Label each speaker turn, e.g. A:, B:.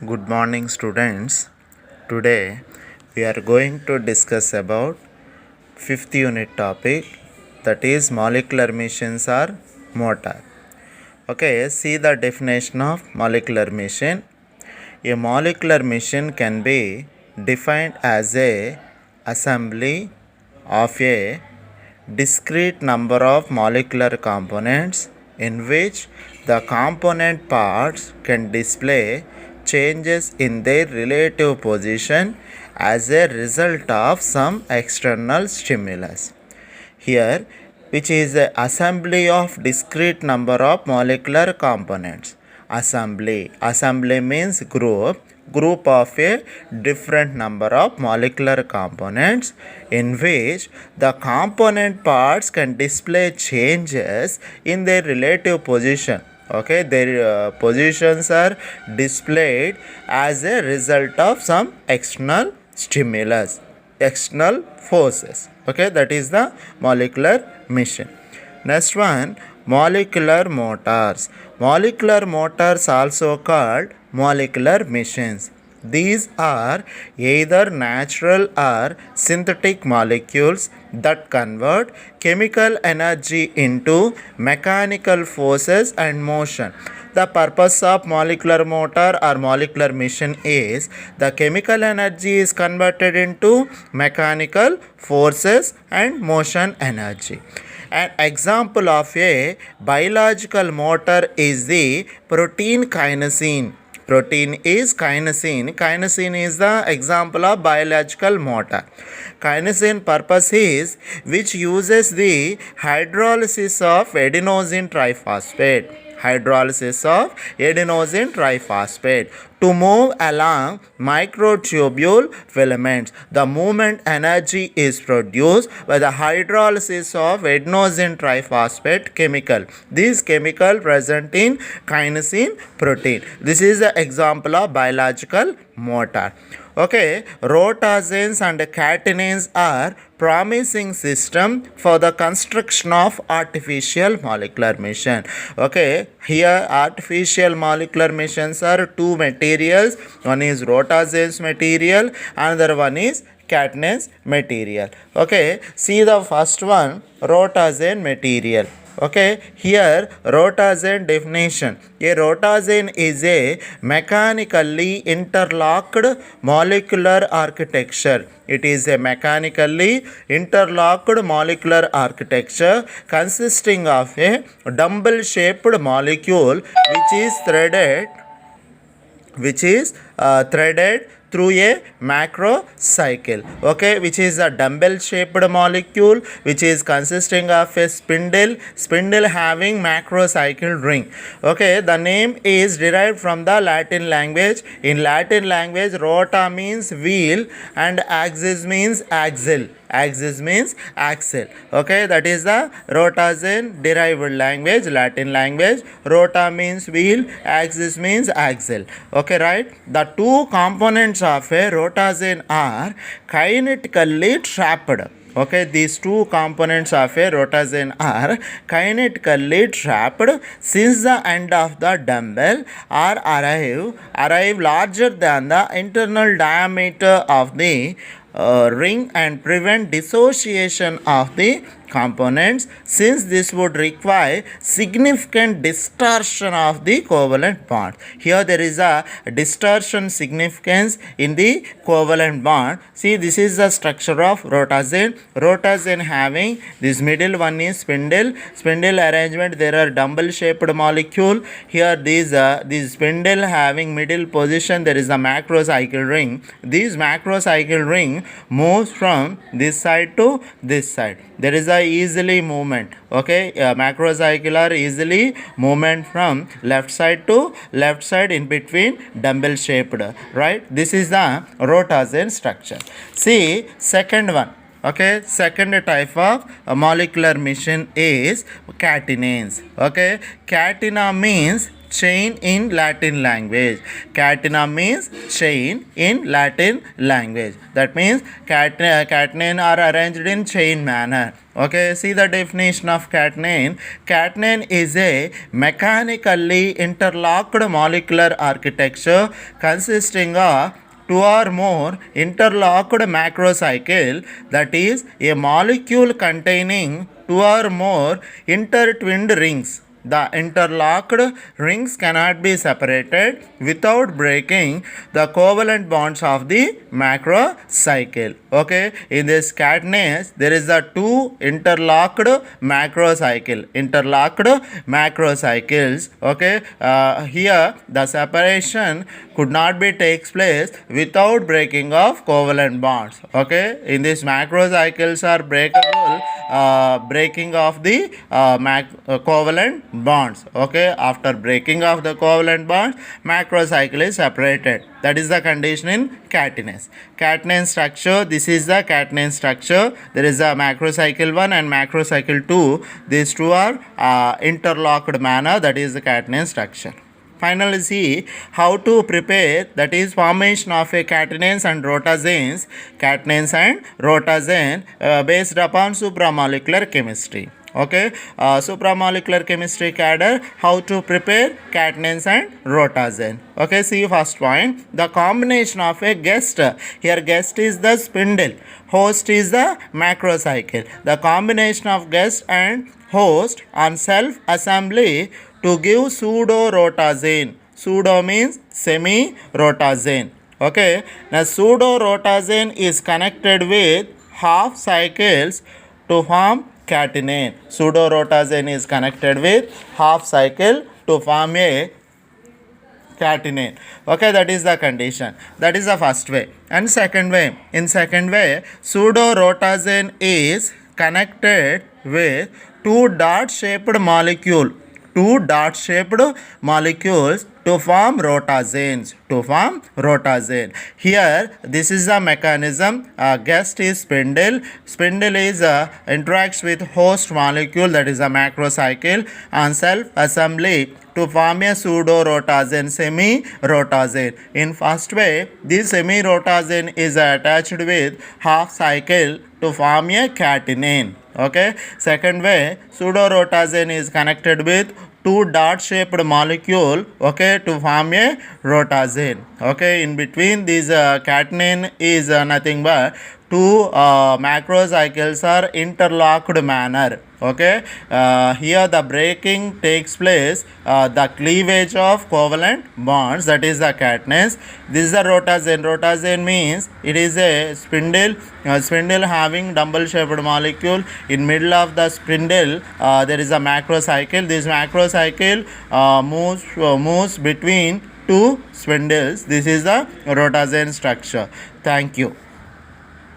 A: Good morning, students. Today we are going to discuss about fifth unit topic, that is molecular machines or motor. Okay, see the definition of molecular machine. A molecular machine can be defined as a assembly of a discrete number of molecular components in which the component parts can display changes in their relative position as a result of some external stimulus. Here, which is the assembly of discrete number of molecular components. Assembly means group of a different number of molecular components in which the component parts can display changes in their relative position. Okay, their positions are displayed as a result of some external stimulus, external forces. Okay, that is the molecular machine. Next one, molecular motors. Molecular motors also called molecular machines. These are either natural or synthetic molecules that convert chemical energy into mechanical forces and motion. The purpose of molecular motor or molecular machine is the chemical energy is converted into mechanical forces and motion energy. An example of a biological motor is the protein kinesin. Protein is kinesin. Kinesin is the example of biological motor. Kinesin purpose is which uses the hydrolysis of adenosine triphosphate. To move along microtubule filaments. The movement energy is produced by the hydrolysis of adenosine triphosphate chemical. This chemical present in kinesin protein. This is the example of biological motor. Okay, rotagens and catenanes are promising system for the construction of artificial molecular machine. Okay, here artificial molecular machines are two materials. One is rotagens material, another one is catenanes material. Okay, see the first one, rotagen material. Okay, here rotagen definition. A rotagen is a mechanically interlocked molecular architecture. It is a mechanically interlocked molecular architecture consisting of a dumbbell shaped molecule which is threaded through a macro cycle. Okay, which is a dumbbell shaped molecule which is consisting of a spindle having macro cycle ring. Okay, the name is derived from the Latin language. In Latin language, rota means wheel and axis means axle. Okay, that is the rotagen derived language, Latin language. Rota means wheel, axis means axle. Okay, right? The two components of a rotagen are kinetically trapped. Okay, these two components of a rotagen are kinetically trapped since the end of the dumbbell or arrive larger than the internal diameter of the ring and prevent dissociation of the components, since this would require significant distortion of the covalent bond. Here there is a distortion significance in the covalent bond. See, this is the structure of rotagen. Rotagen having this middle one is spindle arrangement. There are dumbbell shaped molecule. Here this spindle having middle position. There is a macrocycle ring. This macrocycle ring moves from this side to this side. There is a easily movement. Okay, macrocycle are easily movement from left side to left side in between dumbbell shaped. Right, this is the rotagen structure. See, second one. Okay, second type of molecular machine is catenanes. Okay, catena means chain in Latin language. Catenum means chain in Latin language. That means catenane are arranged in chain manner. Okay, see the definition of catenane. Catenane is a mechanically interlocked molecular architecture consisting of two or more interlocked macrocycle, that is a molecule containing two or more intertwined rings. The interlocked rings cannot be separated without breaking the covalent bonds of the macrocycle. Okay, in this catenanes there is a two interlocked macrocycles. Okay, here the separation could not be takes place without breaking of covalent bonds. Okay, in this macrocycles are breakable, breaking of the covalent bonds. Okay, after breaking of the covalent bonds, macrocycle is separated. That is the condition in catenanes. Catenane structure, this is the catenane structure. There is a macrocycle 1 and macrocycle 2. These two are interlocked manner, that is the catenane structure. Finally, see how to prepare, that is formation of a catenanes and rotazenes, based upon supramolecular chemistry. Okay, supramolecular chemistry cadre, how to prepare catenanes and rotazane. Okay, see first point, the combination of a guest. Here guest is the spindle, host is the macrocycle. The combination of guest and host on self assembly to give pseudo-rotazane. Pseudo means semi-rotazane. Okay, now pseudo-rotazane is connected with half cycles to form catenane. Pseudo-rotazane is connected with half cycle to form a catenane. Okay, that is the condition. That is the first way. And second way, in second way, pseudo-rotazane is connected with two dot-shaped molecules to form rotazanes. Here this is the mechanism. Guest is spindle. Spindle is interacts with host molecule, that is a macrocycle, and self assembly to form a pseudo-rotazane, semi-rotazane. In first way, this semi-rotazane is attached with half cycle to form a catenane. Okay, second way, pseudo-rotazane is connected with two dot-shaped molecule, okay, to form a rotazane. Okay, in between these catenane is nothing but two macrocycles are interlocked manner. Okay, here the breaking takes place, the cleavage of covalent bonds, that is the catenanes. This is the rotazane. Rotazane means it is a spindle, having double shaped molecule. In middle of the spindle there is a macrocycle. This macrocycle moves between two spindles. This is the rotazane structure. Thank you.